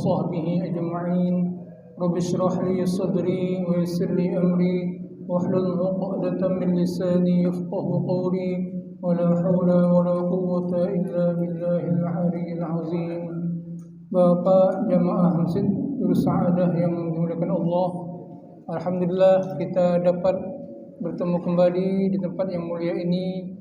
وصحبه أجمعين. رب اشرح لي صدري ويسر لي أمري واحلل عقدة من لساني يفقه قولي ولا حول ولا قوة إلا بالله العلي العظيم. Bapak jamaah masjid Nurul Sa'adah yang dimuliakan Allah, alhamdulillah kita dapat bertemu kembali di tempat yang mulia ini.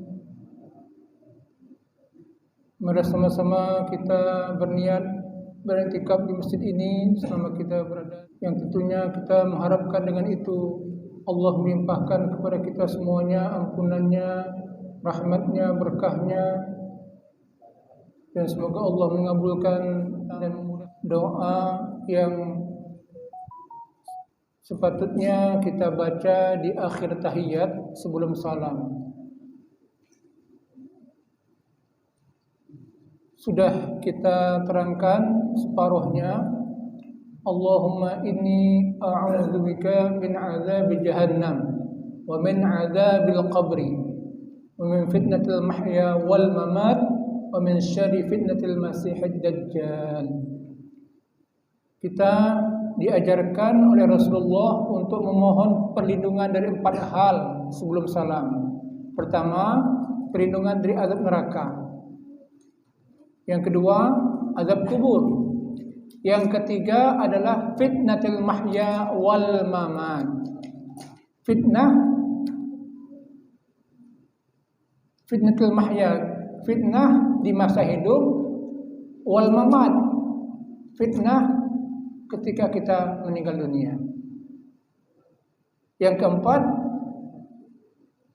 Mari sama-sama kita berniat beriktikaf di masjid ini selama kita berada, yang tentunya kita mengharapkan dengan itu Allah melimpahkan kepada kita semuanya ampunannya, rahmatnya, berkahnya, dan semoga Allah mengabulkan dan doa yang sepatutnya kita baca di akhir tahiyat sebelum salam. Sudah kita terangkan separuhnya. Allahumma inni a'udzubika min azabi jahannam wa min azabil qabri wa min fitnatil mahya wal mamat wa min syarri fitnatil masihid dajjal. Kita diajarkan oleh Rasulullah untuk memohon perlindungan dari 4 hal sebelum salam. Pertama, perlindungan dari azab neraka. Yang kedua, azab kubur. Yang ketiga adalah fitnatul mahya wal mamat. Fitnatul mahya, fitnah di masa hidup, wal mamat, fitnah ketika kita meninggal dunia. Yang keempat,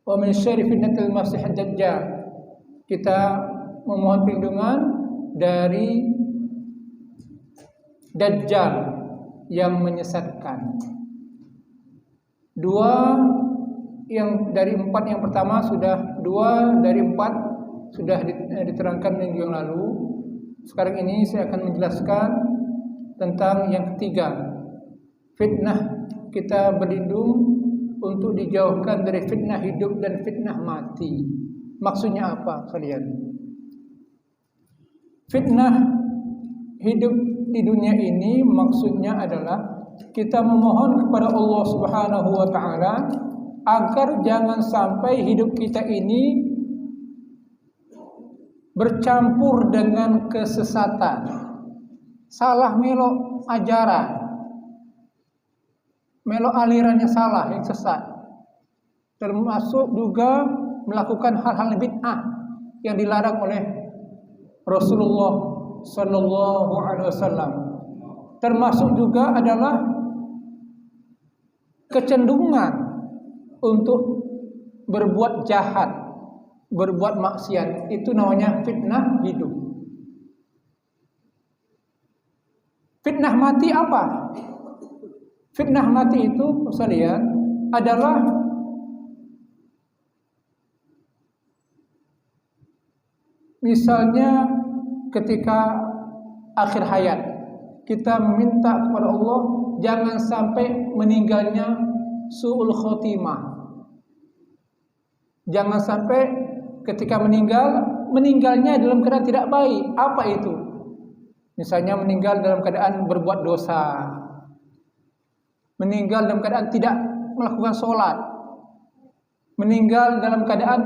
wa min syarri fitnatil masihid dajjal. Kita memohon perlindungan dari Dajjal yang menyesatkan. 2 yang dari 4 yang pertama sudah, 2 dari 4 sudah diterangkan minggu yang lalu. Sekarang ini saya akan menjelaskan tentang yang ketiga, fitnah. Kita berlindung untuk dijauhkan dari fitnah hidup dan fitnah mati. Maksudnya apa kalian? Fitnah hidup di dunia ini maksudnya adalah kita memohon kepada Allah Subhanahu wa taala agar jangan sampai hidup kita ini bercampur dengan kesesatan, salah melo ajaran, melo alirannya salah yang sesat, termasuk juga melakukan hal-hal bid'ah yang dilarang oleh Rasulullah Sallallahu Alaihi Wasallam. Termasuk juga adalah kecenderungan untuk berbuat jahat, berbuat maksiat. Itu namanya fitnah hidup. Fitnah mati apa? Fitnah mati itu sekalian adalah misalnya ketika akhir hayat kita meminta kepada Allah jangan sampai meninggalnya su'ul khotimah. Jangan sampai ketika meninggalnya dalam keadaan tidak baik. Apa itu? Misalnya meninggal dalam keadaan berbuat dosa, meninggal dalam keadaan tidak melakukan sholat, meninggal dalam keadaan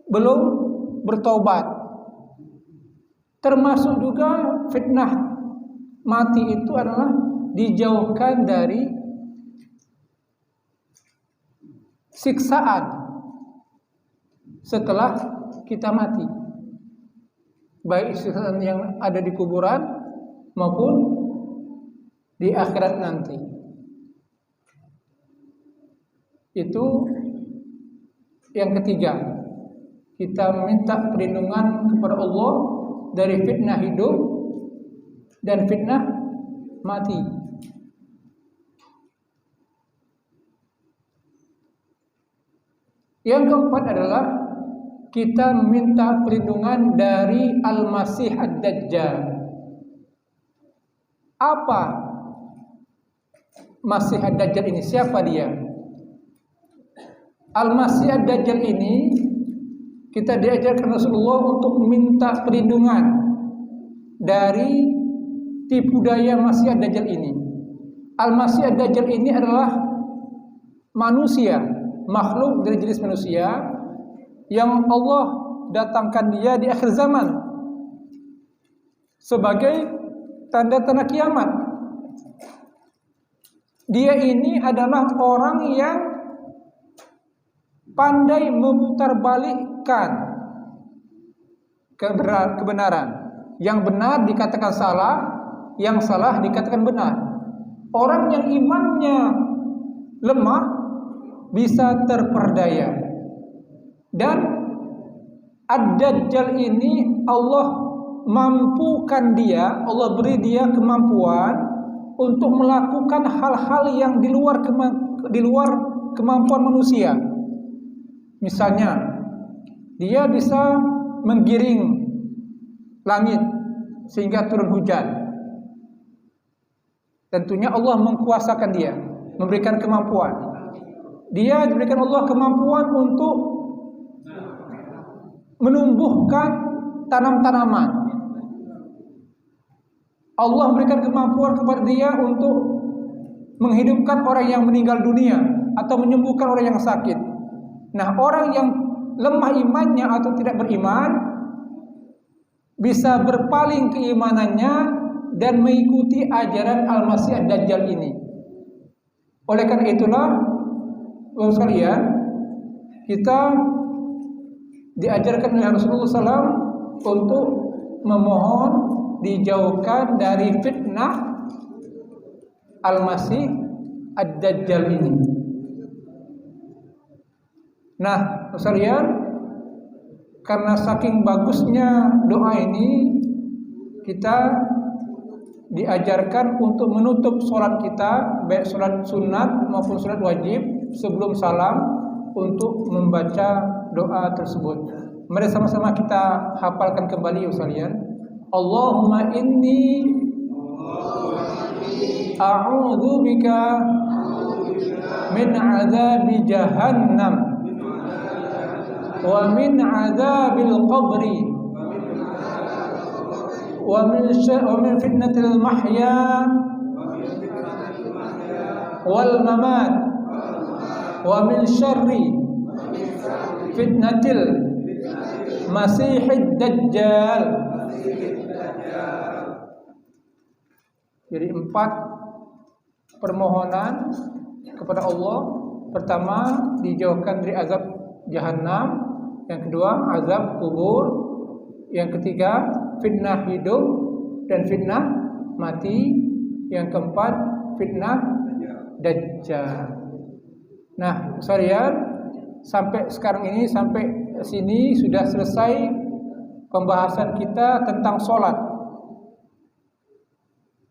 belum bertobat. Termasuk juga fitnah mati itu adalah dijauhkan dari siksaan setelah kita mati, baik siksaan yang ada di kuburan maupun di akhirat nanti. Itu yang ketiga, kita meminta perlindungan kepada Allah dari fitnah hidup dan fitnah mati. Yang keempat adalah kita meminta perlindungan dari Al-Masih Ad-Dajjal. Apa Masih Ad-Dajjal ini? Siapa dia? Al-Masih Ad-Dajjal ini kita diajarkan Rasulullah untuk meminta perlindungan dari tipu daya Masih Ad-Dajjal ini. Al-Masih Ad-Dajjal ini adalah manusia, makhluk dari jenis manusia yang Allah datangkan dia di akhir zaman sebagai tanda-tanda kiamat. Dia ini adalah orang yang pandai memutarbalikkan kebenaran. Yang benar dikatakan salah, yang salah dikatakan benar. Orang yang imannya lemah bisa terperdaya. Dan Ad-Dajjal ini Allah mampukan dia, Allah beri dia kemampuan untuk melakukan hal-hal yang di luar kemampuan manusia. Misalnya, dia bisa menggiring langit sehingga turun hujan. Tentunya Allah mengkuasakan dia, memberikan kemampuan. Dia diberikan Allah kemampuan untuk menumbuhkan tanam-tanaman. Allah memberikan kemampuan kepada dia untuk menghidupkan orang yang meninggal dunia atau menyembuhkan orang yang sakit. Nah, orang yang lemah imannya atau tidak beriman bisa berpaling keimanannya dan mengikuti ajaran Al-Masih Ad-Dajjal ini. Oleh karena itulah, Bapak sekalian, kita diajarkan oleh Rasulullah SAW untuk memohon dijauhkan dari fitnah Al-Masih Ad-Dajjal ini. Nah, Bapak sekalian, karena saking bagusnya doa ini, kita diajarkan untuk menutup sholat kita, baik sholat sunat maupun sholat wajib, sebelum salam untuk membaca doa tersebut. Mari sama-sama kita hafalkan kembali sekalian. Allahumma inni a'udzu bika min azabi jahannam wa min azabil qabri wa min fitnatil mahya wal mamat wa min syarri fitnatil masihid dajjal. Jadi 4 permohonan kepada Allah. Pertama, dijauhkan dari azab Jahannam. Yang kedua, azab kubur. Yang ketiga, fitnah hidup dan fitnah mati. Yang keempat, fitnah dajjal. Nah, sekalian, sampai sekarang ini, sampai sini sudah selesai pembahasan kita tentang sholat.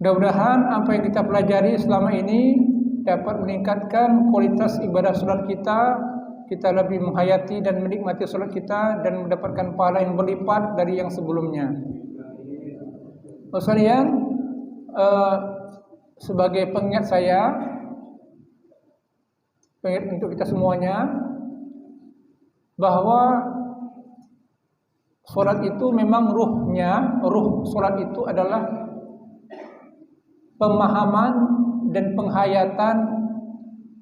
Mudah-mudahan apa yang kita pelajari selama ini dapat meningkatkan kualitas ibadah sholat kita. Kita lebih menghayati dan menikmati sholat kita dan mendapatkan pahala yang berlipat dari yang sebelumnya. Sekalian, sebagai pengingat saya, pengingat untuk kita semuanya, bahwa sholat itu memang ruh sholat itu adalah pemahaman dan penghayatan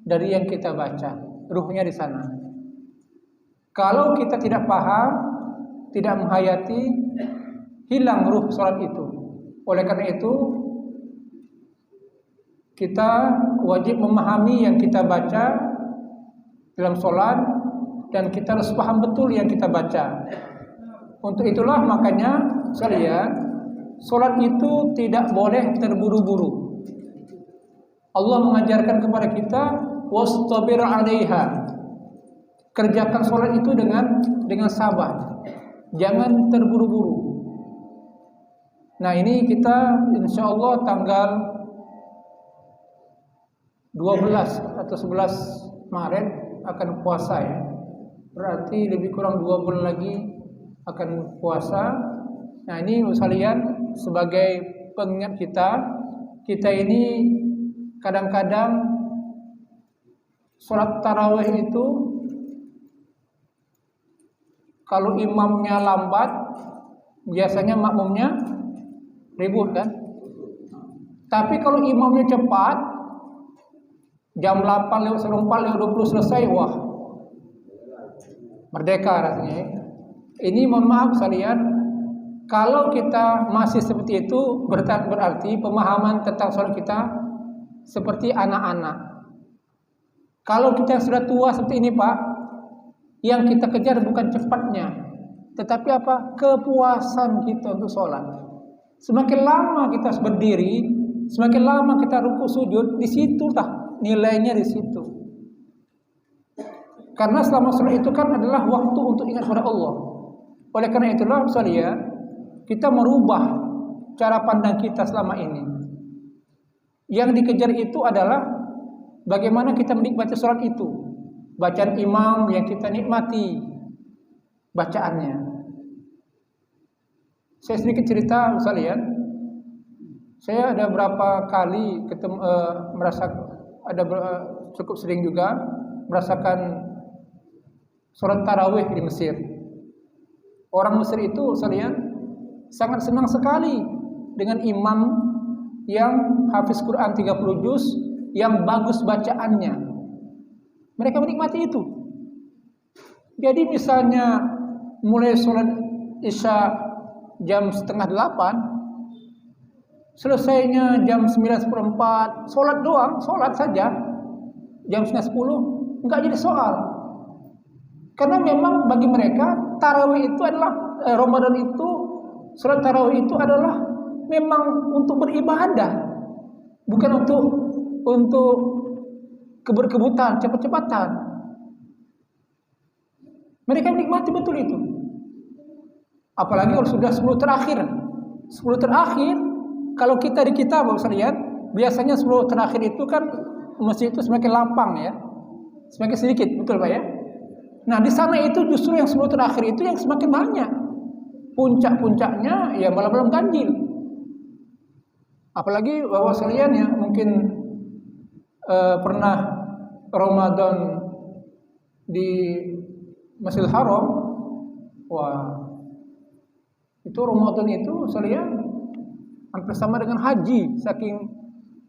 dari yang kita baca. Ruhnya di sana. Kalau kita tidak paham, tidak menghayati, hilang ruh sholat itu. Oleh karena itu, kita wajib memahami yang kita baca dalam sholat, dan kita harus paham betul yang kita baca. Untuk itulah makanya sekalian, sholat itu tidak boleh terburu-buru. Allah mengajarkan kepada kita, wastabir 'alaiha. Kerjakan sholat itu dengan sabar. Jangan terburu-buru. Nah, ini kita insyaallah tanggal 12 atau 11 Maret akan puasa ya. Berarti lebih kurang 2 bulan lagi akan puasa. Nah, ini sekalian, sebagai pengingat kita ini kadang-kadang sholat tarawih itu kalau imamnya lambat, biasanya makmumnya ribut kan? Tapi kalau imamnya cepat, jam 8 lewat 4 lewat 20 selesai, wah, merdeka rasanya. Ini mohon maaf sekalian, kalau kita masih seperti itu berarti pemahaman tentang sholat kita seperti anak-anak. Kalau kita sudah tua seperti ini Pak, yang kita kejar bukan cepatnya, tetapi apa? Kepuasan kita untuk sholat. Semakin lama kita berdiri, semakin lama kita ruku sujud, di situ lah nilainya di situ. Karena selama sholat itu kan adalah waktu untuk ingat kepada Allah. Oleh karena itulah sekalian, kita merubah cara pandang kita selama ini. Yang dikejar itu adalah bagaimana kita menikmati sholat itu. Bacaan imam yang kita nikmati bacaannya. Saya sedikit cerita sekalian. Saya ada berapa kali cukup sering juga merasakan sholat tarawih di Mesir. Orang Mesir itu sekalian sangat senang sekali dengan imam yang hafiz Quran 30 juz, yang bagus bacaannya. Mereka menikmati itu. Jadi misalnya mulai sholat Isya jam setengah 8, selesainya jam 9:04, sholat doang, sholat saja jam 9:10, enggak jadi soal. Karena memang bagi mereka tarawih itu adalah Ramadan itu, sholat tarawih itu adalah memang untuk beribadah, bukan untuk keberkebutan, cepat-cepatan. Mereka menikmati betul itu. Apalagi kalau sudah 10 terakhir. 10 terakhir, kalau kita di kitab sekalian, biasanya 10 terakhir itu kan masjid itu semakin lapang ya. Semakin sedikit, betul Pak ya? Nah, di sana itu justru yang 10 terakhir itu yang semakin banyak. Puncak-puncaknya ya malam-malam ganjil. Apalagi bahwa sekalian ya mungkin pernah Ramadan di Masjidil Haram. Wah, itu Ramadan itu sekalian hampir sama dengan haji, saking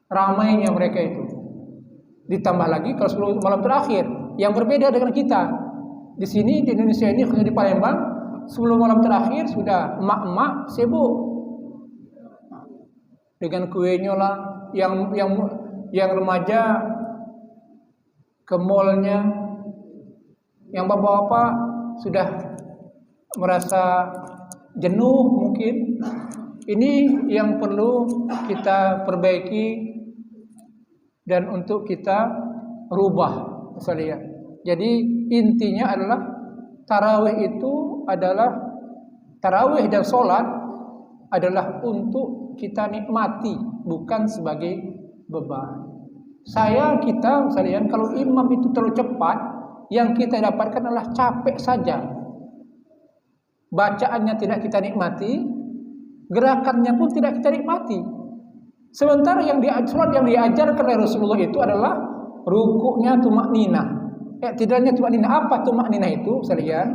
ramainya mereka itu. Ditambah lagi kalau 10 malam terakhir, yang berbeda dengan kita. Di sini di Indonesia ini, khususnya di Palembang, 10 malam terakhir sudah emak-emak sibuk dengan kuenya lah, yang remaja ke mallnya, yang bapak-bapak sudah merasa jenuh mungkin. Ini yang perlu kita perbaiki dan untuk kita rubah sekalian. Jadi intinya adalah tarawih itu adalah tarawih dan sholat adalah untuk kita nikmati, bukan sebagai beban. Kita sekalian, kalau imam itu terlalu cepat, yang kita dapatkan adalah capek saja. Bacaannya tidak kita nikmati, gerakannya pun tidak kita nikmati. Sementara sholat yang diajarkan oleh Rasulullah itu adalah rukuknya tumakninah. Tidaknya tumakninah. Apa tumakninah itu sekalian?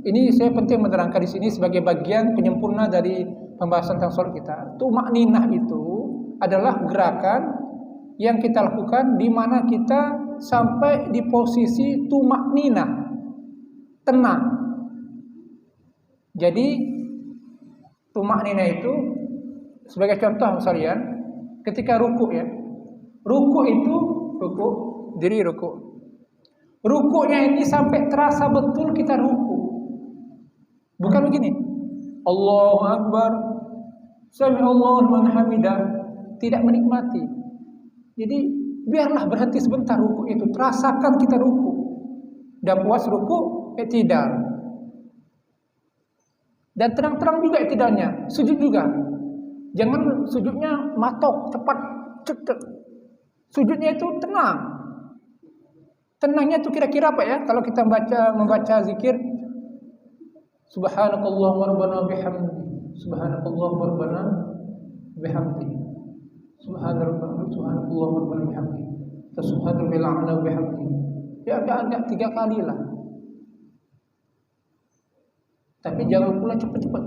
Ini saya penting menerangkan di sini sebagai bagian penyempurna dari pembahasan tentang sholat kita. Tumakninah itu adalah gerakan yang kita lakukan di mana kita sampai di posisi tumakninah, tenang. Jadi tumakninah itu sebagai contoh sekalian, ketika ruku ya. Diri ruku. Rukuknya ini sampai terasa betul kita ruku. Bukan begini. Allahu Akbar, Sami'allahu liman hamidah, tidak menikmati. Jadi biarlah berhenti sebentar ruku itu, terasakan kita ruku. Dan puas ruku, i'tidal. Dan terang-terang juga i'tidalnya, sujud juga. Jangan sujudnya matok, cepat, cepat. Sujudnya itu tenang. Tenangnya itu kira-kira apa ya? Kalau kita membaca zikir, Subhanakallahumma rabbana bihamdi, Subhanakallahumma rabbana bihamdi, Subhanakallahumma rabbana bihamdi, Subhanallah bihamdi. Ya agak 3 kali lah. Tapi jangan pula cepat-cepat.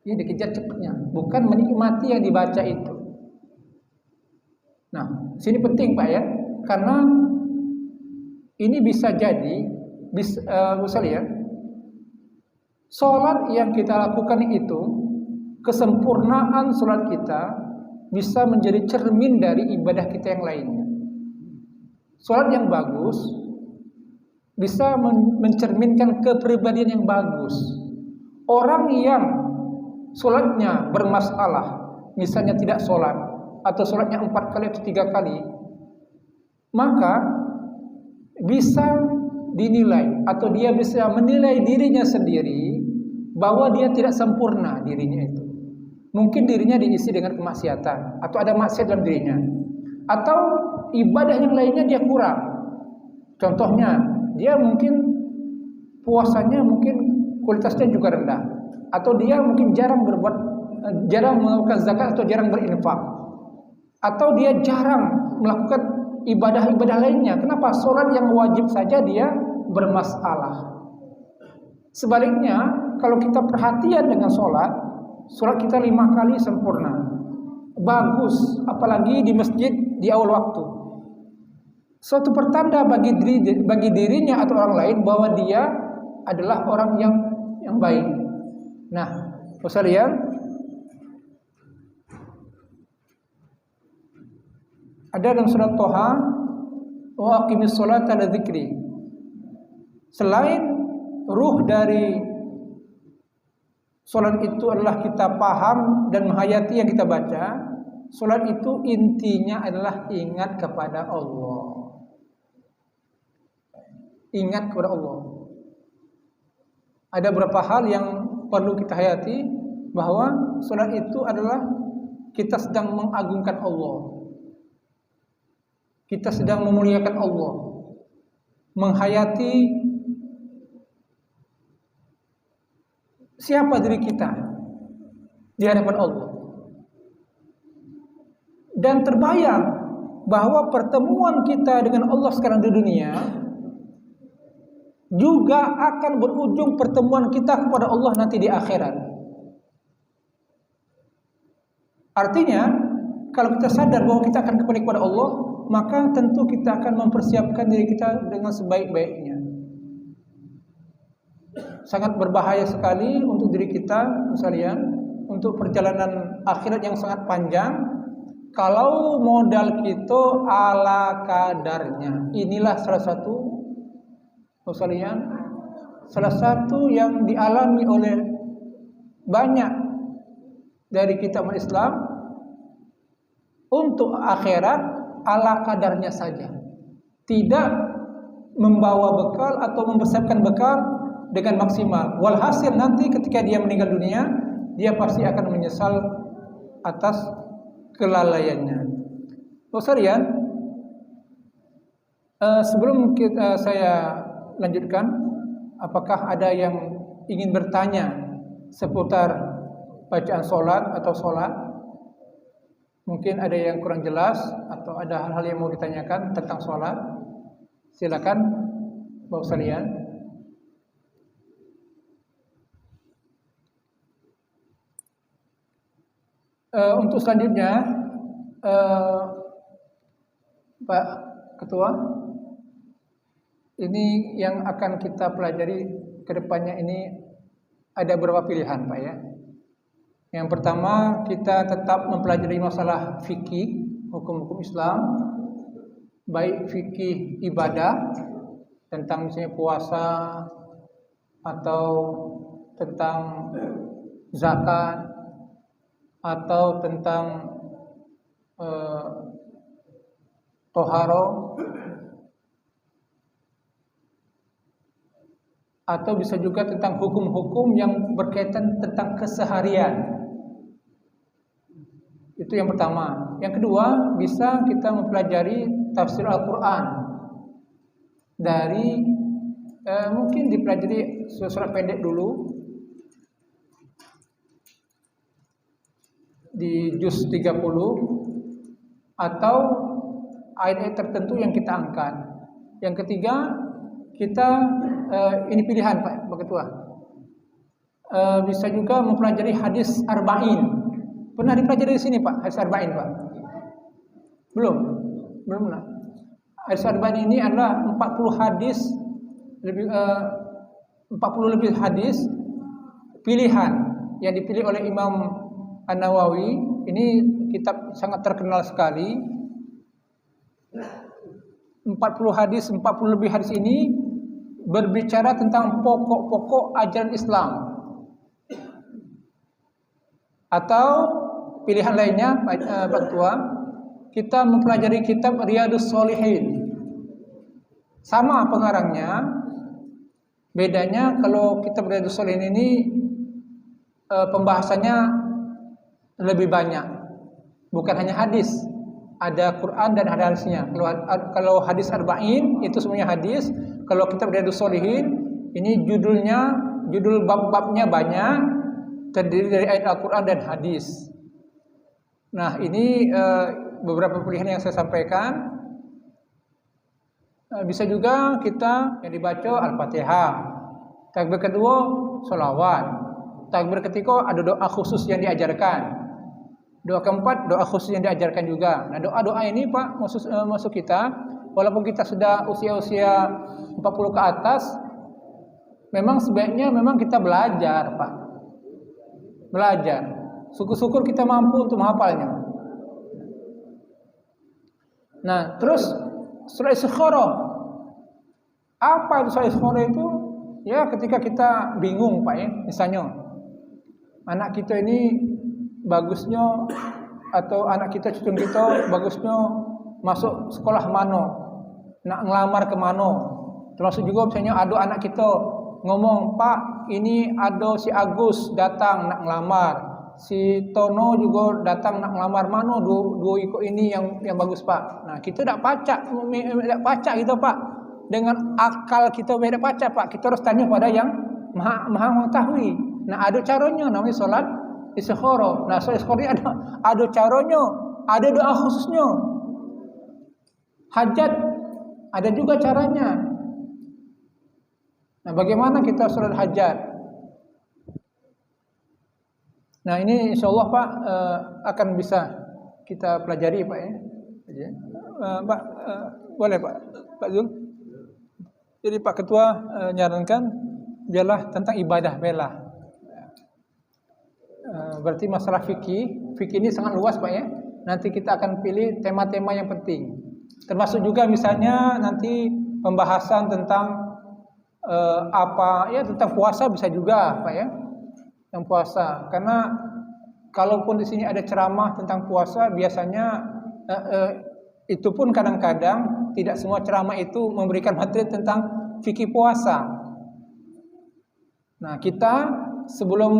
Ya dikejar cepatnya, bukan menikmati yang dibaca itu. Nah, sini penting Pak ya, karena ini bisa jadi, misalnya sholat yang kita lakukan itu, kesempurnaan sholat kita bisa menjadi cermin dari ibadah kita yang lainnya. Sholat yang bagus bisa mencerminkan kepribadian yang bagus. Orang yang sholatnya bermasalah, misalnya tidak sholat, atau sholatnya 4 kali atau 3 kali, maka bisa dinilai atau dia bisa menilai dirinya sendiri bahwa dia tidak sempurna dirinya itu. Mungkin dirinya diisi dengan kemaksiatan atau ada maksiat dalam dirinya, atau ibadah yang lainnya dia kurang. Contohnya, dia mungkin puasanya mungkin kualitasnya juga rendah, atau dia mungkin jarang melakukan zakat atau jarang berinfak, atau dia jarang melakukan ibadah-ibadah lainnya. Kenapa? Sholat yang wajib saja dia bermasalah. Sebaliknya, kalau kita perhatian dengan sholat kita 5 kali sempurna, bagus, apalagi di masjid di awal waktu. Suatu pertanda bagi dirinya atau orang lain bahwa dia adalah orang yang baik. Nah, sekalian, ada dalam surat Toha, wa aqimis sholata li dzikri. Selain ruh dari sholat itu adalah kita paham dan menghayati yang kita baca, sholat itu intinya adalah ingat kepada Allah. Ingat kepada Allah. Ada beberapa hal yang perlu kita hayati, bahwa sholat itu adalah kita sedang mengagungkan Allah, kita sedang memuliakan Allah, menghayati siapa diri kita di hadapan Allah, dan terbayang bahwa pertemuan kita dengan Allah sekarang di dunia juga akan berujung pertemuan kita kepada Allah nanti di akhirat. Artinya, kalau kita sadar bahwa kita akan kembali kepada Allah, maka tentu kita akan mempersiapkan diri kita dengan sebaik-baiknya. Sangat berbahaya sekali untuk diri kita, sekalian, untuk perjalanan akhirat yang sangat panjang, kalau modal kita ala kadarnya. Inilah salah satu yang dialami oleh banyak dari kita umat Islam. Untuk akhirat ala kadarnya saja, tidak membawa bekal atau mempersiapkan bekal dengan maksimal. Walhasil nanti ketika dia meninggal dunia, dia pasti akan menyesal atas kelalaiannya. Sekalian, sebelum saya lanjutkan, apakah ada yang ingin bertanya seputar bacaan sholat atau sholat? Mungkin ada yang kurang jelas atau ada hal-hal yang mau ditanyakan tentang sholat. Silakan, Bapak sekalian. Untuk selanjutnya, Pak Ketua, ini yang akan kita pelajari ke depannya ini ada beberapa pilihan, Pak ya. Yang pertama, kita tetap mempelajari masalah fikih, hukum-hukum Islam, baik fikih ibadah tentang misalnya puasa atau tentang zakat atau tentang toharo, atau bisa juga tentang hukum-hukum yang berkaitan tentang keseharian. Itu yang pertama. Yang kedua, bisa kita mempelajari tafsir Al-Quran dari mungkin dipelajari surat pendek dulu di juz 30, atau ayat-ayat tertentu yang kita angkat. Yang ketiga, kita ini pilihan Pak Ketua. Bisa juga mempelajari hadis arba'in. Pernah dipelajari di sini Pak, hadis arba'in Pak? Belum pernah. Hadis arba'in ini adalah 40 hadis lebih 40 lebih hadis pilihan yang dipilih oleh Imam An-Nawawi. Ini kitab sangat terkenal sekali. 40 hadis, 40 lebih hadis ini berbicara tentang pokok-pokok ajaran Islam. Atau pilihan lainnya Pak Ketua, kita mempelajari kitab Riyadhus Shalihin. Sama pengarangnya, bedanya kalau kitab Riyadhus Shalihin ini pembahasannya lebih banyak. Bukan hanya hadis, ada Quran dan ada hadisnya. Kalau hadis arba'in itu semuanya hadis. Kalau kitab Riyadhus Shalihin ini judul bab-babnya banyak, terdiri dari ayat Al-Quran dan hadis. Nah, ini beberapa pilihan yang saya sampaikan. Bisa juga kita yang dibaca Al-Fatihah. Takbir kedua sholawat. Takbir ketiga ada doa khusus yang diajarkan. Doa keempat doa khusus yang diajarkan juga. Nah, doa-doa ini Pak masuk kita, walaupun kita sudah usia-usia 40 ke atas, memang sebaiknya memang kita belajar Pak. Belajar. Syukur-syukur kita mampu untuk menghafalnya. Nah, terus surah Istikharah. Apa itu surah Istikharah itu? Ya, ketika kita bingung Pak ya, misalnya anak kita ini bagusnya, atau anak kita cucu kita bagusnya masuk sekolah mana, nak ngelamar ke mana. Termasuk juga misalnya ada anak kita ngomong, Pak ini ada si Agus datang nak ngelamar, si Tono juga datang nak ngelamar, mana dua ikut ini yang bagus Pak. Nah, kita tak pacak gitu Pak, dengan akal kita tidak pacak Pak. Kita harus tanya pada yang maha mengetahui. Nah, ada caranya, namanya solat istikharah. Nah, solat istikharah ada caranya, ada doa khususnya. Hajat ada juga caranya. Nah, bagaimana kita sholat hajat? Nah, ini insyaallah Pak akan bisa kita pelajari Pak ya. Pak boleh Pak Zul. Jadi Pak Ketua nyarankan biarlah tentang ibadah bela. Berarti masalah fikih ini sangat luas Pak ya. Nanti kita akan pilih tema-tema yang penting. Termasuk juga misalnya nanti pembahasan tentang tentang puasa bisa juga Pak ya, yang puasa. Karena kalaupun di sini ada ceramah tentang puasa, biasanya itu pun kadang-kadang tidak semua ceramah itu memberikan materi tentang fikih puasa. Nah, kita sebelum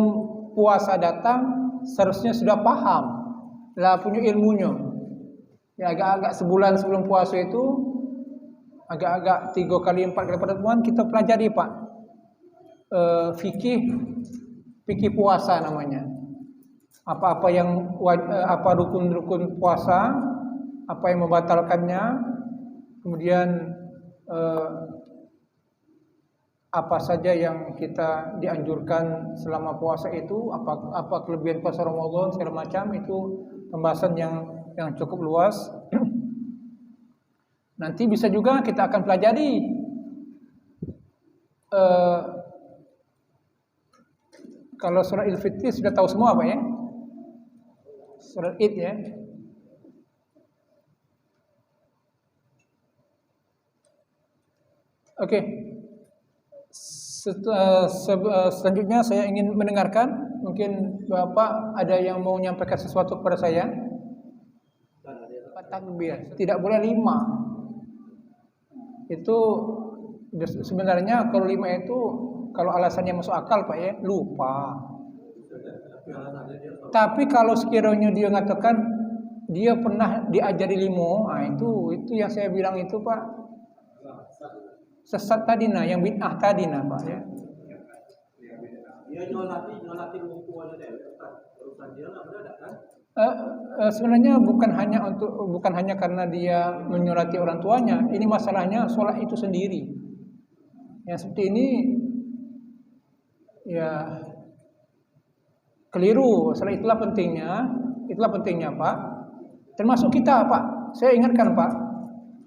puasa datang seharusnya sudah paham lah, punya ilmunya. Ya, agak-agak sebulan sebelum puasa itu, agak-agak 3 kali 4 kali pertemuan kita pelajari Pak, fikih puasa namanya. Apa yang apa rukun-rukun puasa, apa yang membatalkannya, kemudian apa saja yang kita dianjurkan selama puasa itu, apa kelebihan puasa Ramadan segala macam. Itu pembahasan yang cukup luas. Nanti bisa juga kita akan pelajari kalau surah Al-Fitr sudah tahu semua Pak ya, surah Id ya. Oke. Selanjutnya saya ingin mendengarkan, mungkin Bapak ada yang mau menyampaikan sesuatu kepada saya. Takbir tidak boleh 5. Itu sebenarnya kalau 5 itu kalau alasannya masuk akal Pak ya, lupa. Tapi kalau sekiranya dia mengatakan dia pernah diajari 5, nah itu yang saya bilang itu Pak, sesat tadi nah, yang bid'ah tadi nah Pak ya. Dia nyolati buku aja deh, urusan dia enggak benar kan? Sebenarnya bukan hanya karena dia menyolati orang tuanya. Ini masalahnya sholat itu sendiri. Yang seperti ini ya Keliru. Itulah pentingnya Pak. Termasuk kita Pak. Saya ingatkan Pak,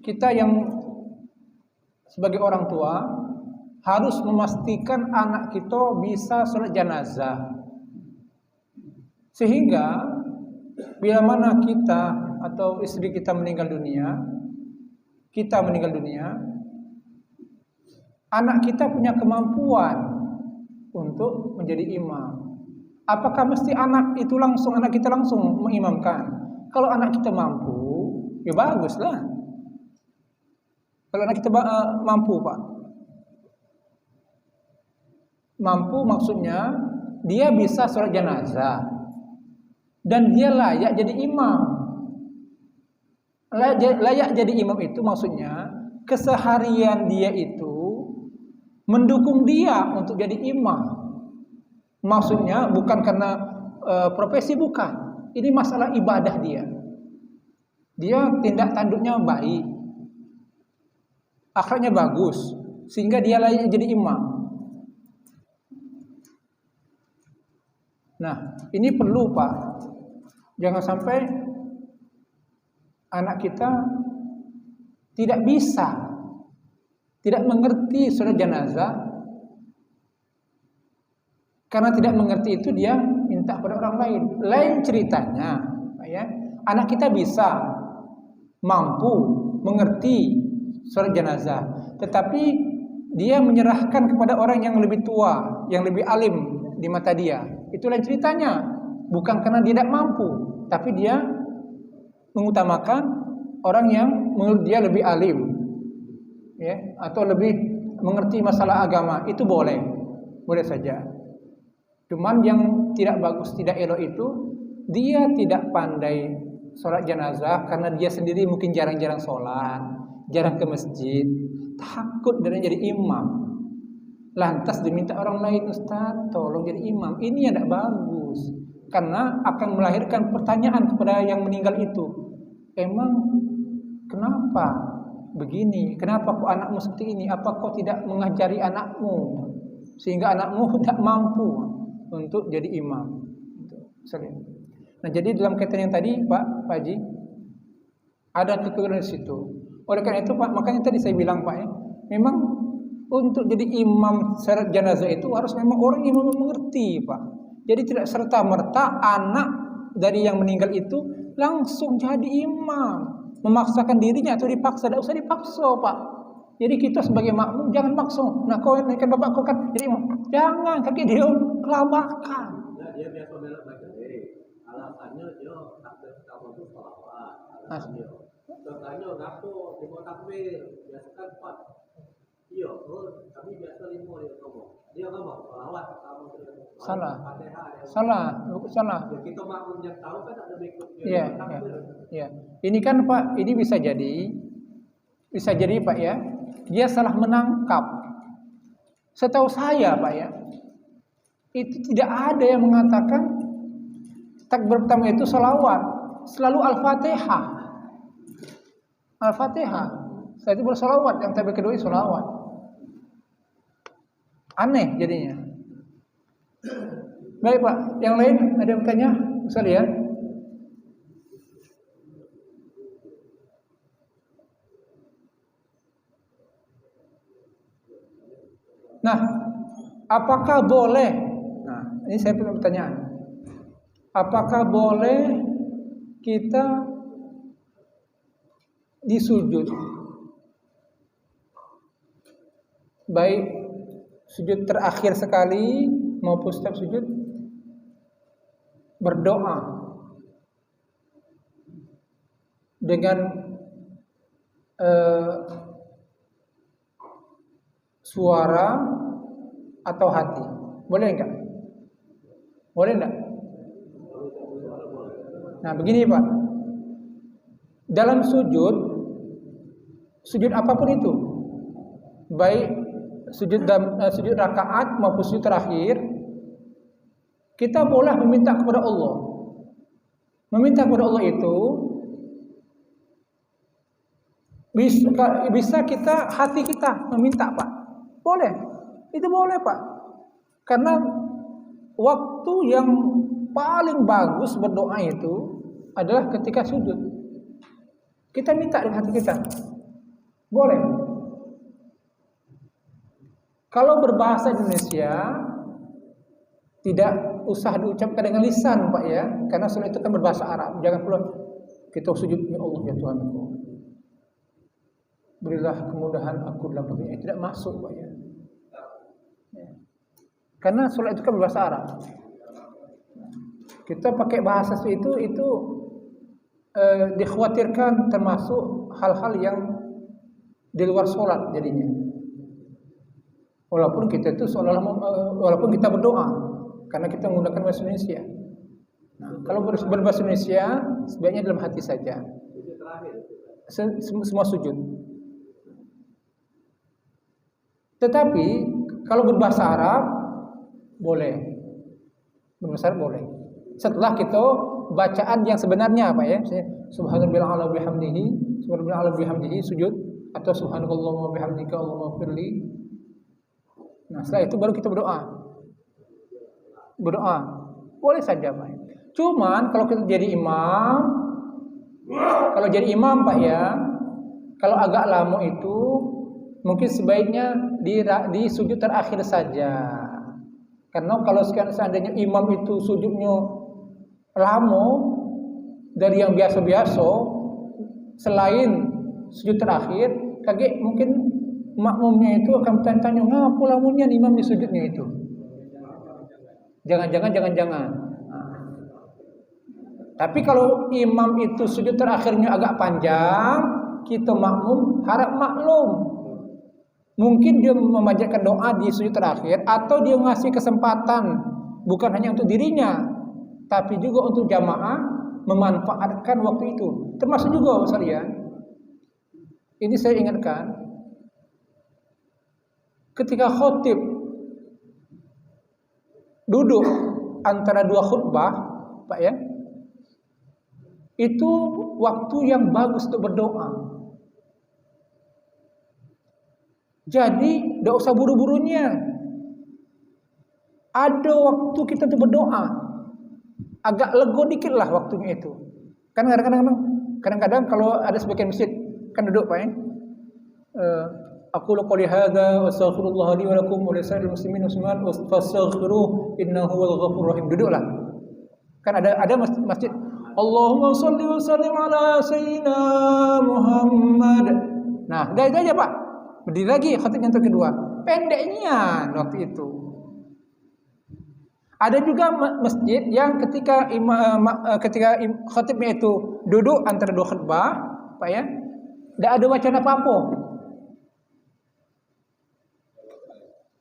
kita yang sebagai orang tua harus memastikan anak kita bisa sholat jenazah. Sehingga bila mana kita atau istri kita meninggal dunia, anak kita punya kemampuan untuk menjadi imam. Apakah mesti anak kita langsung mengimamkan? Kalau anak kita mampu, ya baguslah. Kalau anak kita mampu Pak. Mampu maksudnya dia bisa sholat jenazah dan dia layak jadi imam. Layak jadi imam itu maksudnya keseharian dia itu mendukung dia untuk jadi imam. Maksudnya bukan karena profesi, bukan. Ini masalah ibadah dia. Dia tindak tanduknya baik, akhlaknya bagus, sehingga dia layak jadi imam. Nah, ini perlu Pak. Jangan sampai anak kita tidak bisa, tidak mengerti sholat jenazah. Karena tidak mengerti itu dia minta pada orang lain. Lain ceritanya, ya. Anak kita bisa, mampu, mengerti sholat jenazah, tetapi dia menyerahkan kepada orang yang lebih tua, yang lebih alim di mata dia. Itu lain ceritanya. Bukan karena dia tidak mampu, tapi dia mengutamakan orang yang menurut dia lebih alim, ya, atau lebih mengerti masalah agama. Itu boleh saja. Cuman yang tidak bagus, tidak elok itu dia tidak pandai sholat jenazah karena dia sendiri mungkin jarang-jarang sholat, jarang ke masjid, takut dan jadi imam. Lantas diminta orang lain, Ustaz tolong jadi imam. Ini yang tidak bagus, karena akan melahirkan pertanyaan kepada yang meninggal itu. Emang kenapa begini? Kenapa kok anakmu seperti ini? Apa kau tidak mengajari anakmu sehingga anakmu tidak mampu untuk jadi imam? Nah, jadi dalam kaitan yang tadi Pak Haji ada kekurangan di situ. Oleh karena itu Pak, makanya tadi saya bilang Pak, ya, memang untuk jadi imam sholat jenazah itu harus memang orang yang mengerti Pak. Jadi tidak serta merta anak dari yang meninggal itu langsung jadi imam, memaksakan dirinya atau dipaksa. Tidak usah dipaksa Pak. Jadi kita sebagai makmum jangan maksa. Nah, kau naikkan bapak kau kan jadi imam. Jangan, kaki dia kelabakan. Nah, dia biasa belok baca alasannya dia takbir pertama itu sholawat. Alasannya. Contohnya ngaku di mau takbir biasa kan 4. Iya, kami biasa 5 dia ngomong. Dia ngomong sholawat pertama itu. Salah. Salah. Salah. Kita makmum yang tahu kan ada berikutnya. Iya. Ini kan Pak, ini bisa jadi Pak ya. Dia salah menangkap. Setahu saya Pak ya, itu tidak ada yang mengatakan takbir pertama itu sholawat, selalu Al-Fatihah. Al-Fatihah. Setelah itu bersolawat, yang takbir kedua itu sholawat. Aneh jadinya. Baik Pak, yang lain ada yang bertanya? Bisa lihat. Nah, apakah boleh? Nah, ini saya punya pertanyaan. Apakah boleh kita disujud, baik sujud terakhir sekali maupun setiap sujud, berdoa dengan suara atau hati? Boleh enggak? Boleh enggak? Nah, begini Pak. Dalam sujud apapun itu, baik sujud rakaat maupun sujud terakhir, kita boleh meminta kepada Allah. Meminta kepada Allah itu bisa kita, hati kita meminta Pak. Boleh. Itu boleh Pak. Karena waktu yang paling bagus berdoa itu adalah ketika sujud. Kita minta dengan hati kita. Boleh. Kalau berbahasa Indonesia tidak usah diucapkan dengan lisan, Pak ya, karena salat itu kan berbahasa Arab. Jangan pula kita sujud, ya Allah ya Tuhanku, berilah kemudahan aku dalam pekerjaan. Tidak masuk, Pak ya. Karena salat itu kan berbahasa Arab. Kita pakai bahasa itu dikhawatirkan termasuk hal-hal yang di luar sholat jadinya. Walaupun kita itu walaupun kita berdoa, karena kita menggunakan bahasa Indonesia. Nah, kalau berbahasa Indonesia sebaiknya dalam hati saja. Semua sujud. Tetapi kalau berbahasa Arab boleh. Berbahasa Arab boleh. Setelah kita bacaan yang sebenarnya apa ya? Subhanallah bihamdihi, subhanallah bihamdihi sujud, atau subhanallah bihamdika Allahumma firli. Nah, setelah itu baru kita berdoa. Berdoa. Boleh saja, Pak. Cuman kalau kita jadi imam, Pak ya, kalau agak lama itu mungkin sebaiknya di sujud terakhir saja. Karena kalau seandainya imam itu sujudnya lama dari yang biasa-biasa, selain sujud terakhir, kaget mungkin makmumnya itu akan bertanya, ngapa lamunnya imam di sujudnya itu? Jangan. Tapi kalau imam itu sujud terakhirnya agak panjang, kita makmum harap maklum. Mungkin dia memanjatkan doa di sujud terakhir, atau dia ngasih kesempatan bukan hanya untuk dirinya, tapi juga untuk jamaah memanfaatkan waktu itu. Termasuk juga sekalian. Ini saya ingatkan, ketika khotib duduk antara dua khutbah, Pak ya, itu waktu yang bagus untuk berdoa. Jadi tidak usah buru-burunya. Ada waktu kita untuk berdoa. Agak lego dikit lah waktunya itu. Kan kadang-kadang kalau ada sebagian masjid kan duduk, Pak ya. Aku qouli hadza wa astaghfirullah li wa lakum wa lisa'il muslimin muslimat fastaghfiruh innahu huwal ghafurur rahim. Duduklah. Kan ada masjid Allahumma shalli wa sallim ala sayyidina Muhammad. Nah, itu aja, Pak. Berdiri lagi khatib yang kedua. Pendeknya waktu itu. Ada juga masjid yang ketika khatibnya itu duduk antara dua khutbah, Pak ya, tidak ada bacaan apa-apa.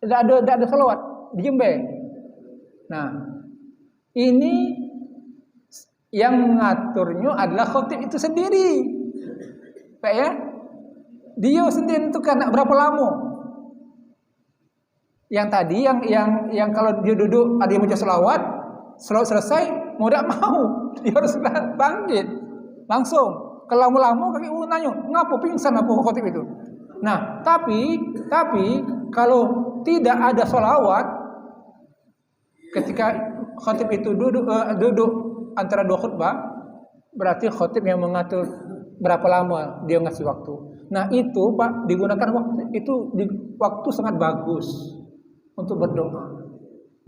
Tidak ada salawat, diam be. Nah, ini yang mengaturnya adalah khatib itu sendiri, Pak ya. Dia sendiri tentukan nak berapa lama. Yang tadi yang kalau dia duduk ada yang baca selawat selesai mau tidak mau dia harus bangkit langsung. Kalau lama kaki nanya ngapa pingsan apa khatib itu. Nah tapi kalau tidak ada selawat ketika khatib itu duduk antara dua khutbah, berarti khatib yang mengatur berapa lama dia ngasih waktu. Nah itu Pak digunakan waktu itu waktu sangat bagus untuk berdoa.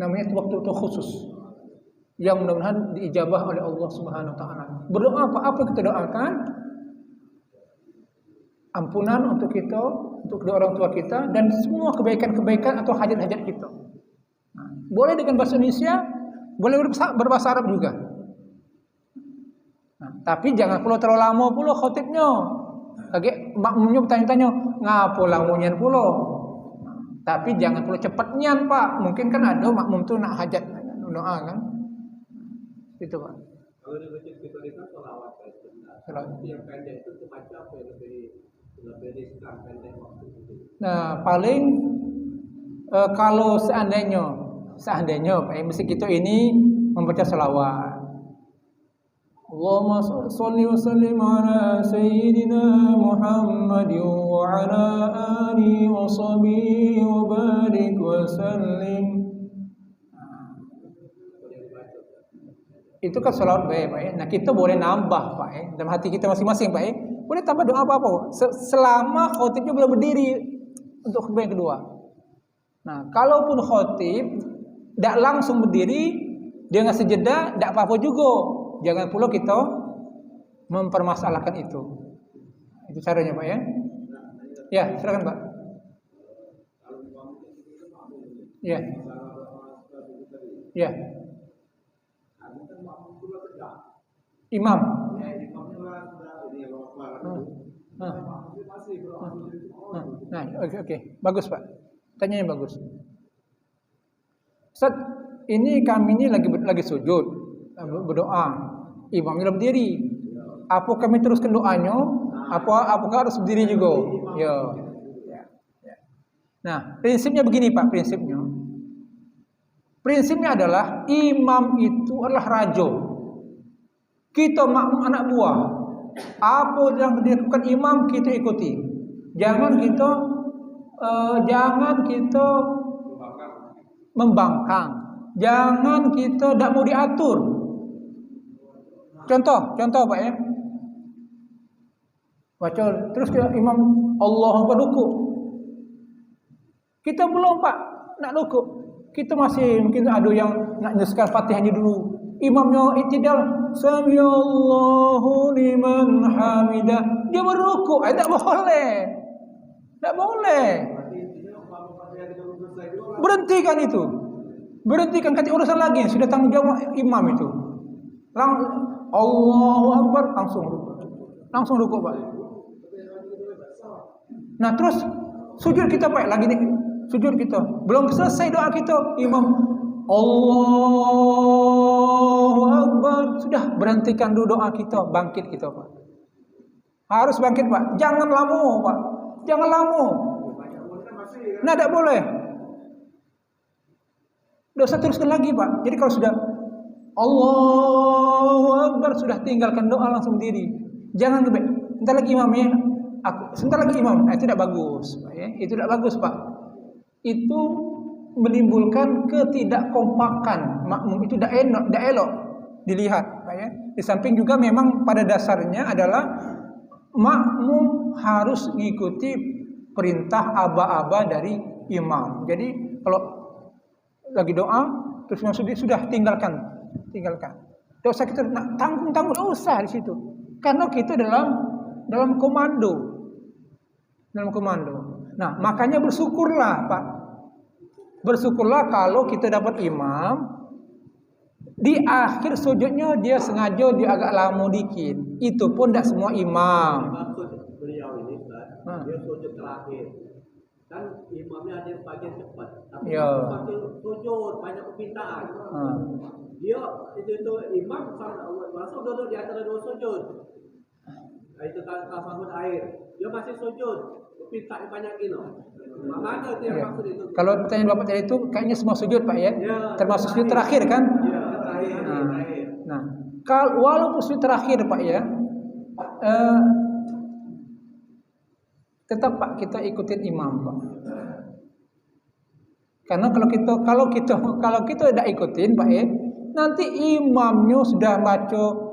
Namanya itu waktu khusus yang mudah-mudahan diijabah oleh Allah Subhanahu wa taala. Berdoa apa kita doakan? Ampunan untuk kita, untuk kedua orang tua kita, dan semua kebaikan-kebaikan atau hajat-hajat kita. Nah, boleh dengan bahasa Indonesia, boleh berbahasa Arab juga. Nah, tapi jangan pula terlalu lama pula khotibnya. Kaget makmumnya bertanya-tanya, ngapa lamunyan pula? Tapi jangan pula cepatnya, Pak. Mungkin kan ada makmum tuh nak hajat doa kan. Itu, Pak. Kalau di masjid kita itu selawat yang pendek itu baca apa yang lebih riskan pendek waktu itu. Nah, paling kalau seandainya Pak, mesti kita ini membaca selawat. Allahumma sholli wa sallim ala sayyidina Muhammad wa ala alihi wa sahbihi wa barik wa sallim. Itu kan sholawat baik Pak ya. Nah kita boleh nambah Pak ya. Dalam hati kita masing-masing Pak ya. Boleh tambah doa apa-apa. Selama khotibnya belum berdiri untuk khutbah yang kedua. Nah kalaupun khotib tidak langsung berdiri, dia ngasih jeda, tidak apa-apa juga. Jangan pula kita mempermasalahkan itu. Itu caranya Pak ya. Ya silakan Pak. Ya. Ya. Imam. Nah, oke. Bagus Pak. Tanya yang bagus. Ustaz, ini kami ini lagi sujud, berdoa. Imamnya berdiri. Apa kami teruskan doanya? Apakah harus berdiri juga? Ya. Nah, prinsipnya begini Pak, Prinsipnya adalah imam itu adalah raja. Kita makmum anak buah. Apa yang dilakukan imam kita ikuti. Jangan kita membangkang. Jangan kita tidak mau diatur. Contoh Pak ya. Baca terus imam Allahu Akbar rukuk. Kita belum Pak nak rukuk. Kita masih mungkin ada yang nak nyuskan Fatihahnya dulu. Imamnya i'tidal, samiallahu liman hamidah. Dia berrukuk, tidak boleh. Tidak boleh. Berhentikan itu. Berhentikan, kata urusan lagi. Sudah tanggung jawab imam itu. Allahu Akbar, langsung rukuk Pak. Nah terus sujud kita Pak, lagi nih sujud kita. Belum selesai doa kita, imam Allahu Akbar, sudah berhentikan dulu doa kita, bangkit kita Pak. Harus bangkit Pak. Jangan lama Pak. Jangan lama. Nah tidak boleh. Dosa teruskan lagi Pak. Jadi kalau sudah Allahu Akbar, sudah tinggalkan doa langsung diri. Jangan gebek. Sebentar lagi imamnya. Sebentar lagi imam. Itu tidak bagus Pak ya. Itu tidak bagus Pak. Itu menimbulkan ketidakkompakan. Makmum itu tidak elok dilihat Pak ya. Di samping juga memang pada dasarnya adalah makmum harus mengikuti perintah aba-aba dari imam. Jadi kalau lagi doa terus maksudnya sudah tinggalkan. Tidak usah kita nak tanggung tidak usah di situ. Karena kita dalam komando. Nah, makanya bersyukurlah Pak. Bersyukurlah kalau kita dapat imam di akhir sujudnya dia sengaja dia agak lama dikit. Itu pun tidak semua imam. Maksud beliau ini Pak, dia sujud terakhir. Kan imamnya ada yang bagian cepat, tapi sujud banyak permintaan. Dia itu imam langsung duduk di antara dua sujud. Itu tasawuf air. Dia masih sujud, permintaan banyak ini. Mana dia maksud itu? Kalau pertanyaan Bapak tadi itu kayaknya semua sujud Pak ya. Termasuk sujud terakhir kan? Iya, terakhir. Nah, kalau walaupun sujud terakhir Pak ya, tetap Pak kita ikutin imam Pak. Karena kalau kita tidak ikutin Pak ya, nanti imamnya sudah baca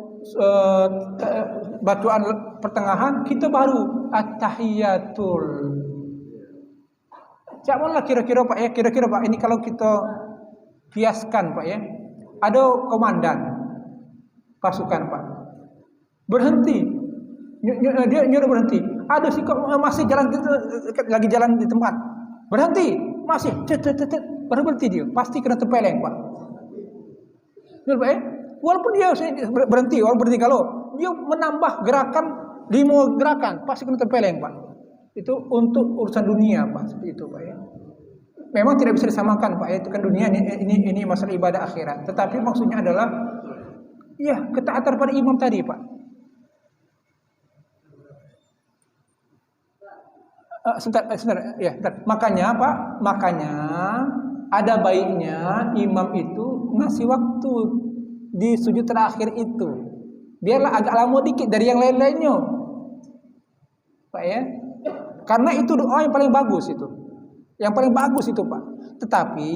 bacaan pertengahan, kita baru at-tahiyatul. Janganlah kira-kira Pak ya, kira-kira Pak ini kalau kita kiaskan Pak ya, ada komandan pasukan Pak, berhenti, dia nyuruh berhenti. Ada sih kok masih lagi jalan di tempat, berhenti, masih, baru berhenti dia, pasti kena tempeleng Pak. Betul Pak ya, walaupun dia berhenti kalau dia menambah gerakan 5 gerakan, pasti kena tempeleng Pak. Itu untuk urusan dunia Pak, seperti itu Pak ya. Memang tidak bisa disamakan Pak ya, itu kan dunia ini masalah ibadah akhirat. Tetapi maksudnya adalah ya ketaatan pada imam tadi Pak. Sebentar ya. Makanya Pak, ada baiknya imam itu ngasih waktu di sujud terakhir itu. Biarlah agak lama dikit dari yang lain-lainnya. Pak ya. Karena itu doa yang paling bagus itu. Yang paling bagus itu Pak. Tetapi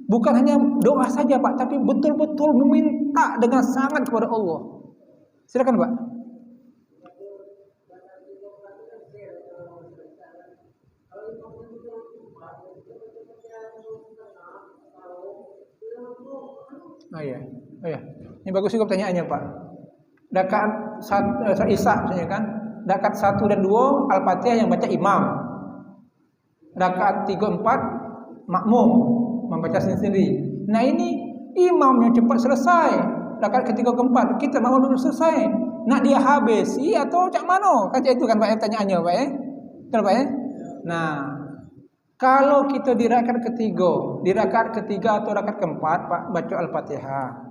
Bukan hanya doa saja Pak, tapi betul-betul meminta dengan sangat kepada Allah. Silakan Pak. Oh iya. Ini bagus juga pertanyaannya Pak. Rakaat Isya misalnya kan, rakaat 1 dan 2 Al-Fatihah yang baca imam. Rakaat 3 4 makmum membaca sendiri. Nah ini imamnya cepat selesai. Rakaat ketiga keempat kita makmum belum selesai. Nak dia habisi atau cak mano? Kan itu kan Pak pertanyaannya Pak ya. Betul Pak ya? Nah, kalau kita di rakaat ketiga atau rakaat keempat Pak baca Al-Fatihah.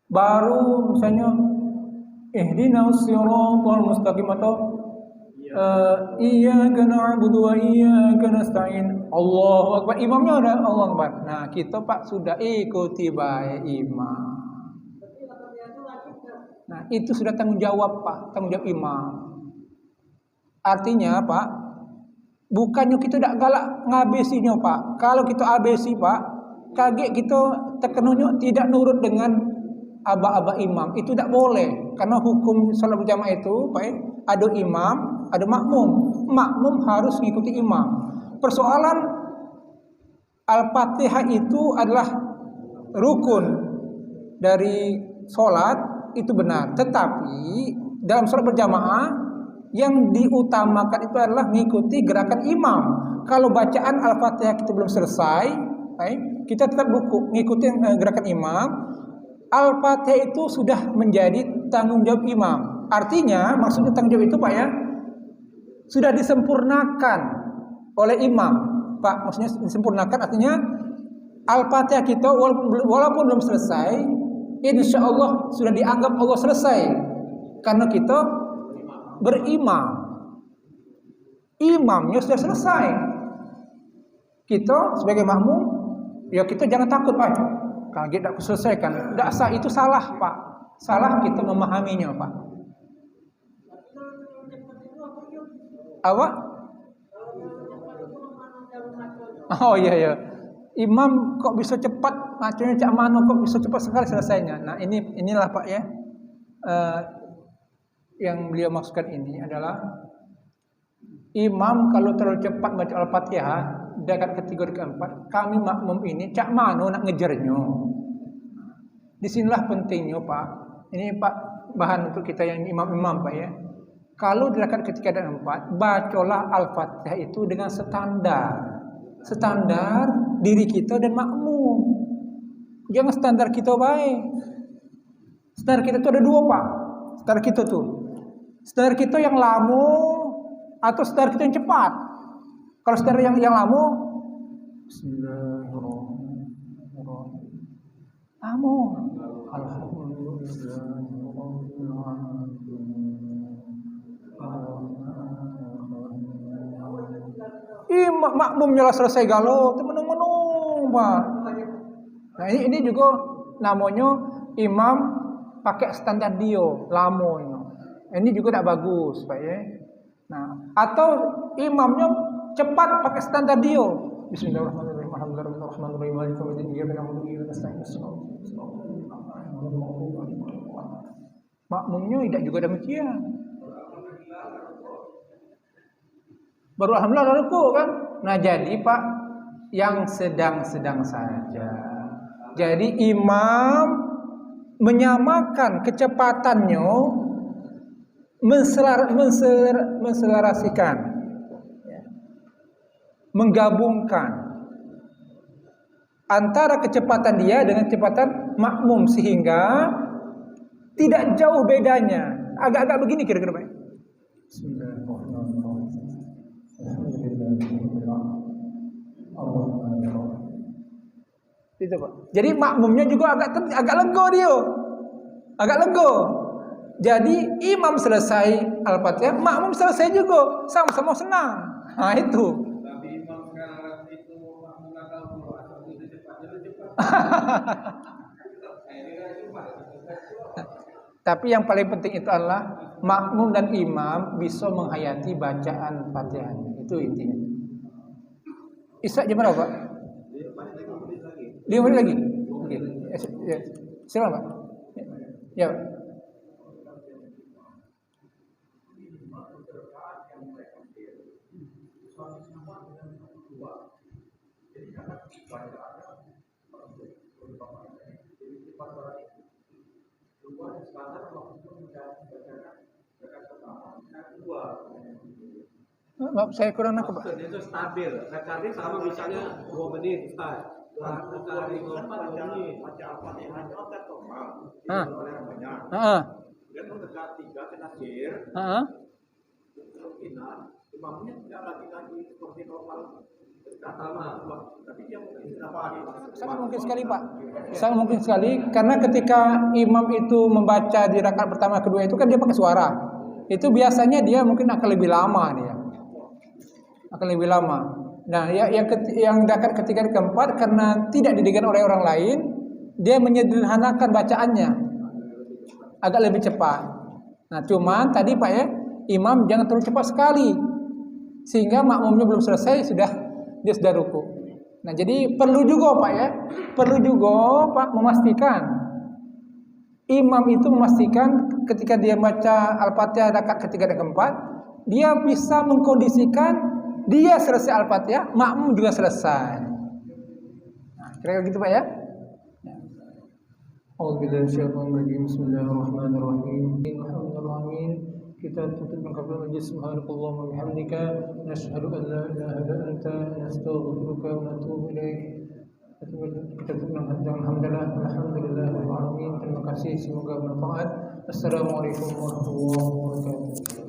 Baru misalnya ihdinas siratal mustaqim atau iyyaka na'budu wa iyyaka nasta'in. Allahu akbar. Imamnya ada Allahu akbar. Nah, kita Pak sudah ikuti baik imam. Nah, itu sudah tanggung jawab Pak, tanggung jawab imam. Artinya Pak, bukannya kita tidak galak ngabesinya Pak. Kalau kita abesi Pak, kaget kita terkenanya tidak nurut dengan aba-aba imam. Itu tidak boleh. Karena hukum salat berjamaah itu Pak, ada imam, ada makmum. Makmum harus mengikuti imam. Persoalan Al-Fatihah itu adalah rukun dari sholat, itu benar. Tetapi dalam sholat berjamaah yang diutamakan itu adalah mengikuti gerakan imam. Kalau bacaan Al-Fatihah kita belum selesai, kita tetap mengikuti gerakan imam. Al-Fatihah itu sudah menjadi tanggung jawab imam. Artinya maksudnya tanggung jawab itu Pak ya, sudah disempurnakan oleh imam Pak. Maksudnya disempurnakan artinya Al-Fatihah kita walaupun belum selesai, insya Allah sudah dianggap Allah selesai karena kita berimam. Imamnya sudah selesai. Kita sebagai makmum, ya kita jangan takut Pak. Kaget tidak selesaikan, tidak sah, itu salah Pak. Salah kita memahaminya Pak. Apa? Oh iya. Imam kok bisa cepat, macamnya cak mano kok bisa cepat sekali selesainya. Nah inilah Pak ya, yang beliau maksudkan ini adalah imam kalau terlalu cepat baca Al-Fatihah dekat ketiga keempat, kami makmum ini cak mano nak ngejarnya. Disinilah pentingnya Pak. Ini Pak bahan untuk kita yang imam-imam Pak ya. Kalau di rakaat ketiga dan keempat, bacalah Al-Fatihah itu dengan standar diri kita dan makmum. Jangan standar kita baik. Standar kita itu ada dua Pak. Standar kita tuh, standar kita yang lamo atau standar kita yang cepat. Kalau standar yang lamo, Bismillahirrahmanirrahim. Lamo. Makmumnya selesai galau, temen-temen Pak. Nah ini juga namanya imam pakai standar dia, lamo. Ini juga tidak bagus Pak ya. Nah, atau imamnya cepat pakai standar dia. Bismillahirrahmanirrahim. Makmumnya tidak juga demikian. Baru alhamdulillah ruku kan. Nah jadi Pak, yang sedang-sedang saja. Jadi imam menyamakan kecepatannya, menselarasikan, menggabungkan antara kecepatan dia dengan kecepatan makmum sehingga tidak jauh bedanya. Agak-agak begini kira-kira Pak. Itu Pak. Jadi makmumnya juga agak lego dia. Agak lego. Jadi imam selesai Al-Fatihah, makmum selesai juga, sama-sama senang. Nah itu. Tapi imam sekarang itu makmum nakal itu cepat. Tapi yang paling penting itu adalah makmum dan imam bisa menghayati bacaan Fatihahnya. Itu intinya. Isya jam berapa Pak? 5 menit lagi. Oke. Ya. Silakan, Pak. Ya. Pak. Maaf, saya kurang nangkep, Pak. Maksudnya itu stabil. Rakaatnya sama misalnya 2 menit, Ustaz. Rakaat 4 2 menit. Baca Al-Fatihah kan normal. Ah. Oleh banyak. Heeh. Dan mendekat 3 ke taksir. Heeh. Kemungkinan imamnya tidak lagi seperti normal. Tapi dia mungkin Sangat mungkin sekali, Pak. Sangat mungkin sekali karena ketika imam itu membaca di rakaat pertama kedua itu kan dia pakai suara. Itu biasanya dia mungkin akan lebih lama dia. Akan lebih lama. Nah, yang rakaat ketiga dan keempat karena tidak didengar oleh orang lain, dia menyederhanakan bacaannya. Agak lebih cepat. Nah, cuman tadi Pak ya, imam jangan terlalu cepat sekali. Sehingga makmumnya belum selesai dia sudah ruku. Nah, jadi perlu juga Pak ya, perlu juga Pak memastikan imam itu memastikan ketika dia baca Al-Fatihah rakaat ketiga dan keempat, dia bisa mengkondisikan dia selesai Al-Fatihah, makmum juga selesai. Nah, kira-kira gitu Pak ya. Bismillahirrahmanirrahim. Kita tutup dengan kalimat subhanallahi wa bihamdika nasyhadu an la ilaha illa anta nastaghfiruka wa natubu ilaik. Kita tutup dengan alhamdulillah. Terima kasih, semoga bermanfaat. Assalamualaikum warahmatullahi wabarakatuh.